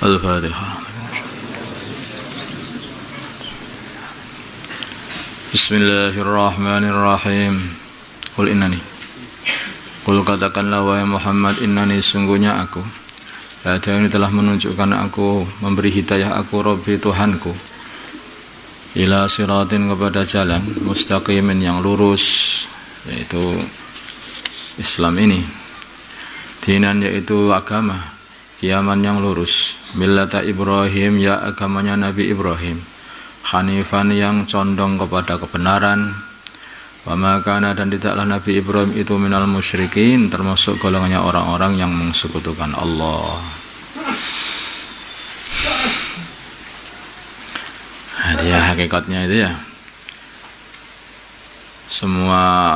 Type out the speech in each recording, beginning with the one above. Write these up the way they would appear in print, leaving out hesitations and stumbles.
Al-Fatihah. Bismillahirrahmanirrahim. Qul innani. Qul katakanlah wahai Muhammad, innani sungguhnya aku. Hadani telah menunjukkan aku, memberi hidayah aku Rabbi Tuhanku. Ila siratin kepada jalan mustaqimin yang lurus, yaitu Islam ini. Dinan yaitu agama, kiaman yang lurus. Millata Ibrahim ya agamanya Nabi Ibrahim. Hanifan yang condong kepada kebenaran. Wa ma kana dan tidaklah Nabi Ibrahim itu minal musyrikin, termasuk golongannya orang-orang yang mensekutukan Allah. Ya hakikatnya itu ya, semua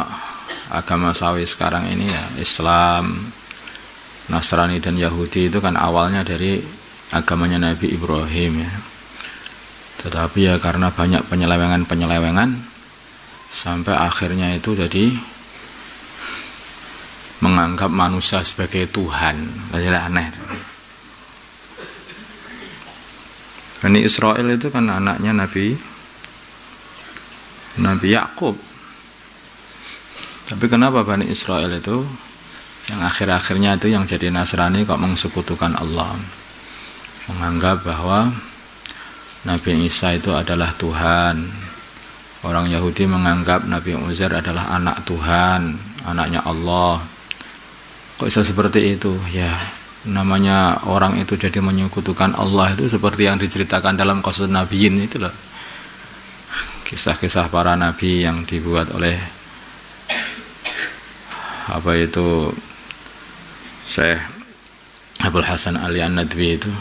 agama sawi sekarang ini ya, Islam, Nasrani dan Yahudi itu kan awalnya dari agamanya Nabi Ibrahim ya. Tetapi ya karena banyak penyelewengan sampai akhirnya itu jadi menganggap manusia sebagai Tuhan. Jadi aneh. Bani Israel itu kan anaknya Nabi Yakub. Tapi kenapa Bani Israel itu yang akhir-akhirnya itu yang jadi Nasrani kok mensekutukan Allah, menganggap bahwa Nabi Isa itu adalah Tuhan. Orang Yahudi menganggap Nabi Uzair adalah anak Tuhan, anaknya Allah. Kok bisa seperti itu? Ya, namanya orang itu jadi menyekutukan Allah itu seperti yang diceritakan dalam kasus Nabiin itu loh. Kisah-kisah para nabi yang dibuat oleh Syekh Abdul Hasan Ali An-Nadwi itu.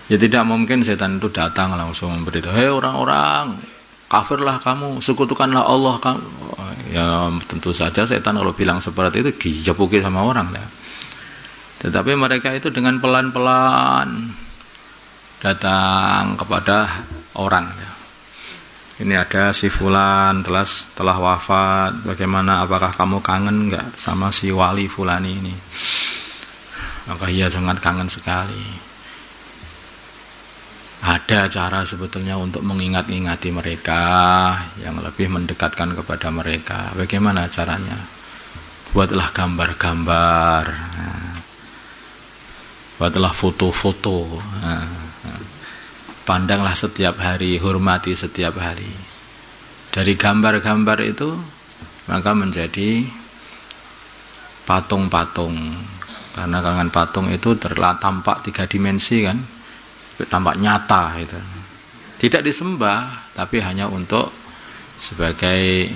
Ya tidak mungkin setan itu datang langsung memberitahu, hei orang-orang, kafirlah kamu, sekutukanlah Allah kamu. Ya tentu saja setan kalau bilang seperti itu dijepuki sama orang ya. Tetapi mereka itu dengan pelan-pelan datang kepada orang ya. Ini ada si fulan telah wafat, bagaimana, apakah kamu kangen enggak sama si wali fulani ini? Maka ia sangat kangen sekali. Ada cara sebetulnya untuk mengingat-ingati mereka, yang lebih mendekatkan kepada mereka. Bagaimana caranya? Buatlah gambar-gambar, buatlah foto-foto, pandanglah setiap hari, hormati setiap hari. Dari gambar-gambar itu maka menjadi patung-patung. Karena dengan patung itu tampak 3 dimensi kan, tampak nyata itu. Tidak disembah, tapi hanya untuk sebagai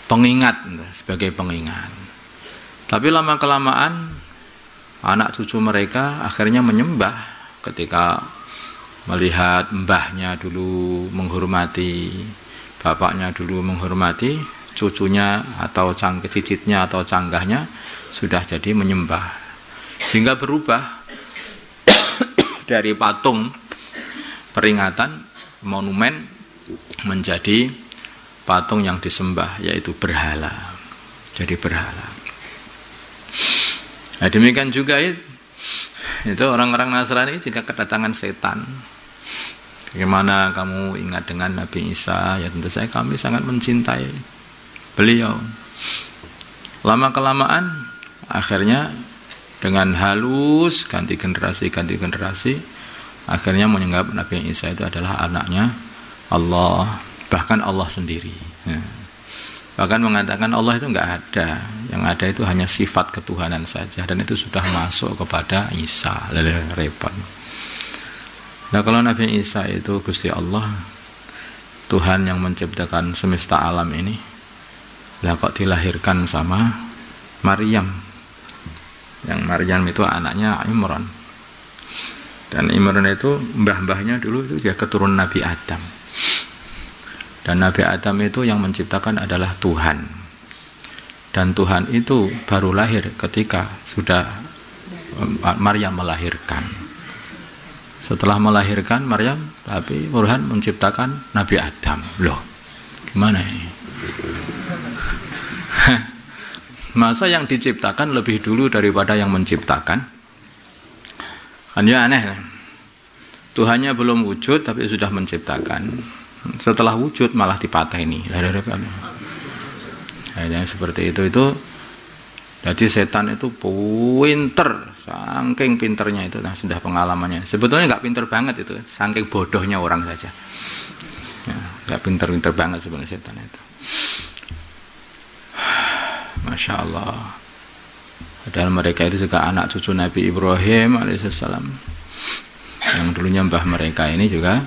pengingat, sebagai pengingat. Tapi lama-kelamaan anak cucu mereka akhirnya menyembah ketika melihat mbahnya dulu menghormati, bapaknya dulu menghormati, cucunya atau cicitnya atau canggahnya sudah jadi menyembah. Sehingga berubah dari patung peringatan monumen menjadi patung yang disembah, yaitu berhala. Jadi berhala. Nah, demikian juga itu orang-orang Nasrani jika kedatangan setan. Bagaimana kamu ingat dengan Nabi Isa? Ya tentu saja kami sangat mencintai beliau. Lama-kelamaan akhirnya dengan halus ganti generasi akhirnya menganggap Nabi Isa itu adalah anaknya Allah, bahkan Allah sendiri. Bahkan mengatakan Allah itu enggak ada, yang ada itu hanya sifat ketuhanan saja, dan itu sudah masuk kepada Isa. Repot. Nah, kalau Nabi Isa itu Gusti Allah, Tuhan yang menciptakan semesta alam ini, lah kok dilahirkan sama Maryam. Yang Maryam itu anaknya Imran. Dan Imran itu mbah-mbahnya dulu itu dia keturunan Nabi Adam. Dan Nabi Adam itu yang menciptakan adalah Tuhan. Dan Tuhan itu baru lahir ketika sudah Maryam melahirkan. Setelah melahirkan Maryam, tapi Tuhan menciptakan Nabi Adam. Loh, gimana ini? Masa yang diciptakan lebih dulu daripada yang menciptakan? Kan ya aneh. Tuhannya belum wujud tapi sudah menciptakan. Setelah wujud malah dipateni. Yang seperti itu jadi setan itu pinter, saking pinternya itu, nah sudah pengalamannya. Sebetulnya nggak pinter banget itu, saking bodohnya orang saja. Nggak pinter banget sebenarnya setan itu. Masya Allah. Padahal mereka itu juga anak cucu Nabi Ibrahim alaihissalam, yang dulunya mbah mereka ini juga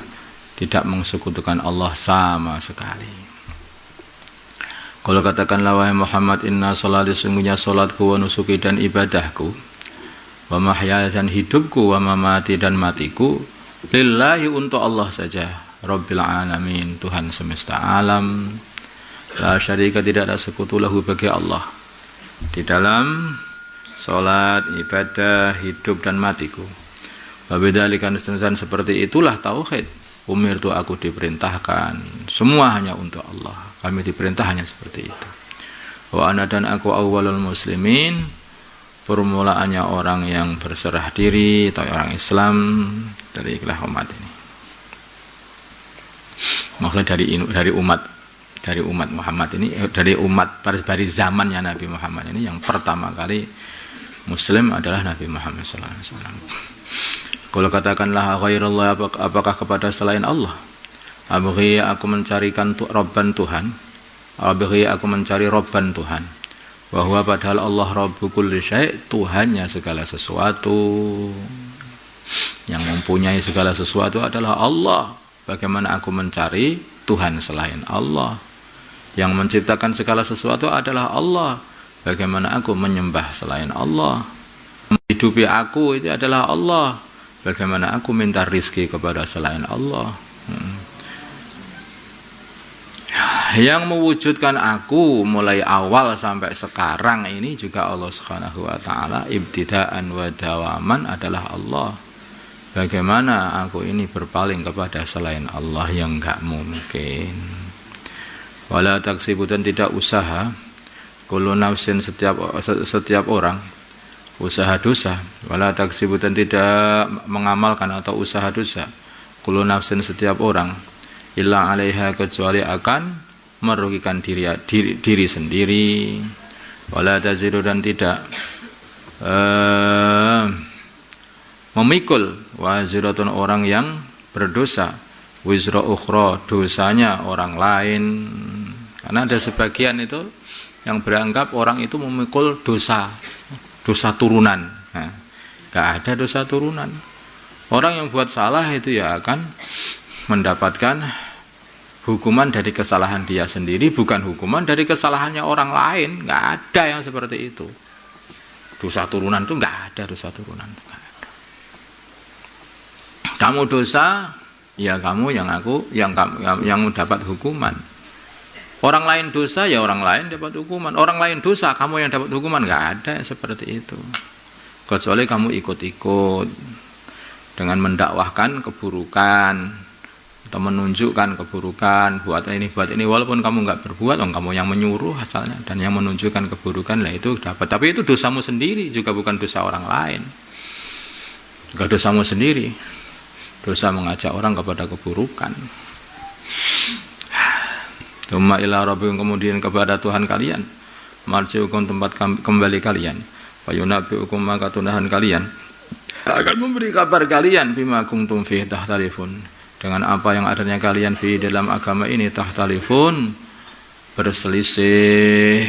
tidak mensekutukan Allah sama sekali. Kalau katakanlah wahai Muhammad, inna sholati, sungguhnya sholatku, wa nusuki dan ibadahku, wa mahyaya dan hidupku, wa mamati dan matiku, lillahi untuk Allah saja, Rabbil alamin, Tuhan semesta alam, la syarika, tidak ada sekutu lahu bagi Allah di dalam sholat, ibadah, hidup dan matiku. Wa bidzalika seperti itulah tauhid. Umirtu, aku diperintahkan, semua hanya untuk Allah. Kami diperintah hanya seperti itu. Wa ana, dan aku awwalul muslimin, permulaannya orang yang berserah diri atau orang Islam dari ikhlas umat ini. Maksudnya dari umat Muhammad ini, dari umat dari zamannya Nabi Muhammad ini, yang pertama kali Muslim adalah Nabi Muhammad SAW. Kalau katakanlah ghairallah, apakah kepada selain Allah? Abghi, aku mencarikan Rabban Tuhan. Abghi, aku mencari Rabban Tuhan. Bahwa padahal Allah Rabbu kulli syai', Tuhannya segala sesuatu. Yang mempunyai segala sesuatu adalah Allah. Bagaimana aku mencari Tuhan selain Allah? Yang menciptakan segala sesuatu adalah Allah. Bagaimana aku menyembah selain Allah? Menghidupi aku itu adalah Allah. Bagaimana aku minta rizki kepada selain Allah? Yang mewujudkan aku mulai awal sampai sekarang ini juga Allah Subhanahu wa taala, ibtidaan wa dawaman adalah Allah. Bagaimana aku ini berpaling kepada selain Allah, yang enggak mungkin. Wala taksibu, dan tidak usaha, kullu nafsin, setiap orang usaha dosa. Wala taksibu, dan tidak mengamalkan atau usaha dosa, kullu nafsin, setiap orang, illa alaiha, kecuali akan merugikan diri sendiri. Wala taziru, dan tidak memikul waziratun, orang yang berdosa, wizra ukhra, dosanya orang lain. Karena ada sebagian itu yang beranggap orang itu memikul dosa turunan. Nah, gak ada dosa turunan. Orang yang buat salah itu ya akan mendapatkan hukuman dari kesalahan dia sendiri, bukan hukuman dari kesalahannya orang lain. Gak ada yang seperti itu. Dosa turunan itu gak ada, dosa turunan itu gak ada. Kamu dosa, ya kamu yang dapat hukuman. Orang lain dosa, ya orang lain dapat hukuman. Orang lain dosa, kamu yang dapat hukuman. Gak ada yang seperti itu. Kecuali kamu ikut-ikut dengan mendakwahkan keburukan atau menunjukkan keburukan, buat ini, walaupun kamu nggak berbuat, kamu yang menyuruh asalnya, dan yang menunjukkan keburukan, lah itu dapat. Tapi itu dosamu sendiri, juga bukan dosa orang lain. Juga dosamu sendiri, dosa mengajak orang kepada keburukan. Tsumma ila rabbikum, kemudian kepada Tuhan kalian, marji'ukum, tempat kembali kalian, fayunabbi'ukum, maka Tuhan kalian akan memberi kabar kalian, bima kuntum fihi tahtalifun, dengan apa yang adanya kalian fi dalam agama ini, tahtalifun, berselisih.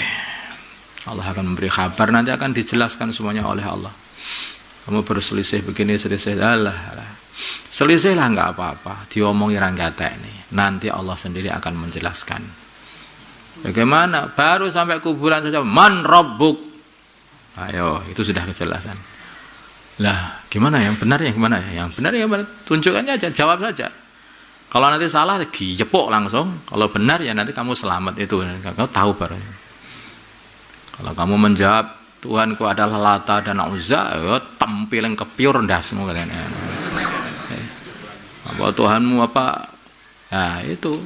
Allah akan memberi kabar, nanti akan dijelaskan semuanya oleh Allah. Kamu berselisih begini, selisih, selisihlah nggak apa-apa, diomongi ranggata ini. Nanti Allah sendiri akan menjelaskan. Bagaimana? Baru sampai kuburan saja, man rabbuk. Ayo, itu sudah kejelasan. Lah, gimana yang benar, yang gimana ya? Yang benar, yang benar, tunjukkannya aja, jawab saja. Kalau nanti salah, dijepuk langsung. Kalau benar, ya nanti kamu selamat itu. Kau tahu baru. Kalau kamu menjawab Tuhanku adalah Lata dan Uzza, tampil yang kepiur ndasmu kalian. Apa Tuhanmu apa? Nah itu.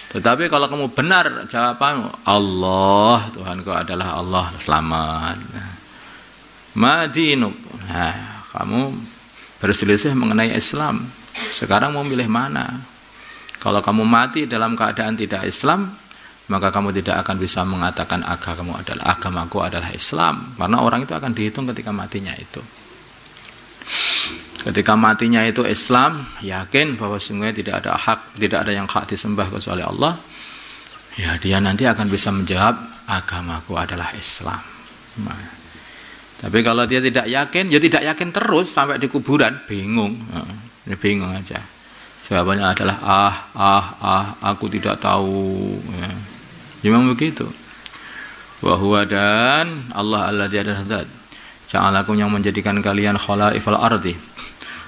Tetapi kalau kamu benar jawabanmu, Allah, Tuhanku adalah Allah, selamat. Madinuk. Nah, kamu berselisih mengenai Islam. Sekarang mau milih mana? Kalau kamu mati dalam keadaan tidak Islam, maka kamu tidak akan bisa mengatakan agamaku adalah Islam, karena orang itu akan dihitung ketika matinya itu. Ketika matinya itu Islam, yakin bahwa sungguh tidak ada yang hak disembah kecuali Allah, ya dia nanti akan bisa menjawab agamaku adalah Islam. Nah, tapi kalau dia tidak yakin, ya tidak yakin terus sampai di kuburan, bingung aja. Jawabannya adalah aku tidak tahu. Memang begitu. Wa huwa, dan Allah alladzi adalah zat ja'alakum yang menjadikan kalian khalaifal ardi,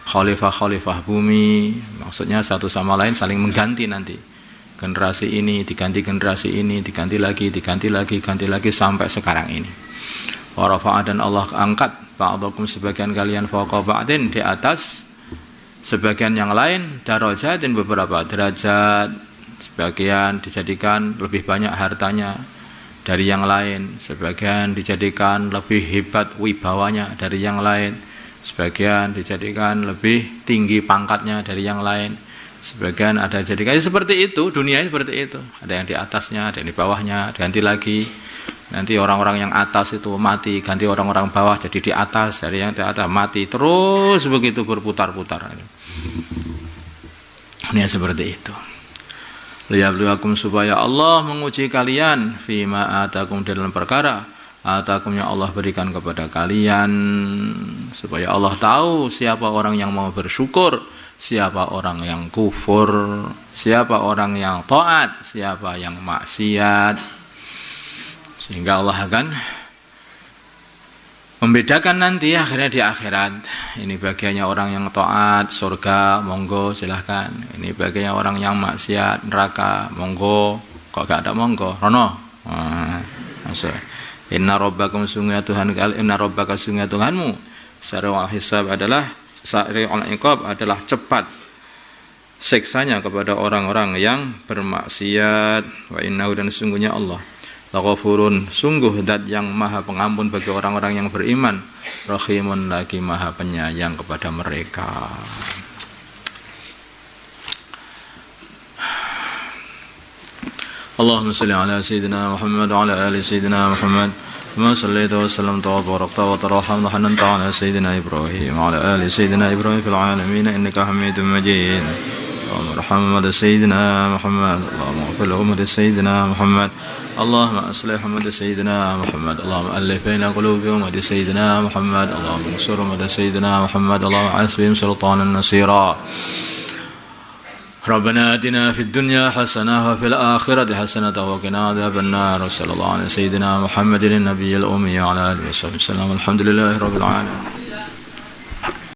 khalifah bumi. Maksudnya satu sama lain saling mengganti nanti. Generasi ini diganti generasi ini, diganti lagi sampai sekarang ini. Wa rafa'a, dan Allah angkat ba'dakum sebagian kalian fawqa ba'din, di atas sebagian yang lain, darajatin beberapa derajat. Sebagian dijadikan lebih banyak hartanya dari yang lain, sebagian dijadikan lebih hebat wibawanya dari yang lain, sebagian dijadikan lebih tinggi pangkatnya dari yang lain, sebagian ada jadikan seperti itu. Dunia seperti itu, ada yang di atasnya, ada yang di bawahnya, ganti lagi. Nanti orang-orang yang atas itu mati, ganti orang-orang bawah jadi di atas, dari yang di atas mati, terus begitu berputar-putar. Ini seperti itu. Liyabluwakum, supaya Allah menguji kalian fima atakum, dalam perkara atakum yang Allah berikan kepada kalian, supaya Allah tahu siapa orang yang mau bersyukur, siapa orang yang kufur, siapa orang yang taat, siapa yang maksiat, sehingga Allah akan membedakan nanti akhirnya di akhirat. Ini bagiannya orang yang taat, surga, monggo silahkan. Ini bagiannya orang yang maksiat, neraka, monggo. Kok gak ada monggo? Rono. Masuk. Inna rabbaka sungguh Tuhanmu sari'ul hisab adalah sari'ul iqab, adalah cepat siksanya kepada orang-orang yang bermaksiat. Wa innahu, dan sungguhnya Allah Laghafurun, sungguh zat yang maha pengampun bagi orang-orang yang beriman, Rahimun, lagi maha penyayang kepada mereka. Allahumma salli ala sayyidina Muhammad wa ala ali sayyidina Muhammad, kama sallaita wa sallamta wa barakta wa tarhamta wa hananta ala sayyidina Ibrahim wa ala ali sayyidina Ibrahim fil alamin innaka Hamidum Majid. Allahumma arham sayyidina Muhammad, Allahumma ighfir lahum sayyidina Muhammad, اللهم أصلح محمد سيدنا محمد، اللهم ألف بين قلوبهم ود سيدنا محمد، اللهم انصر مد سيدنا محمد، اللهم عسبهم سلطانا نصيرا. ربنا آتنا في الدنيا حسنة وفي الآخرة حسنة وقنا عذاب النار. صلى الله على سيدنا محمد النبي الأمي وعلى آله وصحبه وسلم. الحمد لله رب العالمين.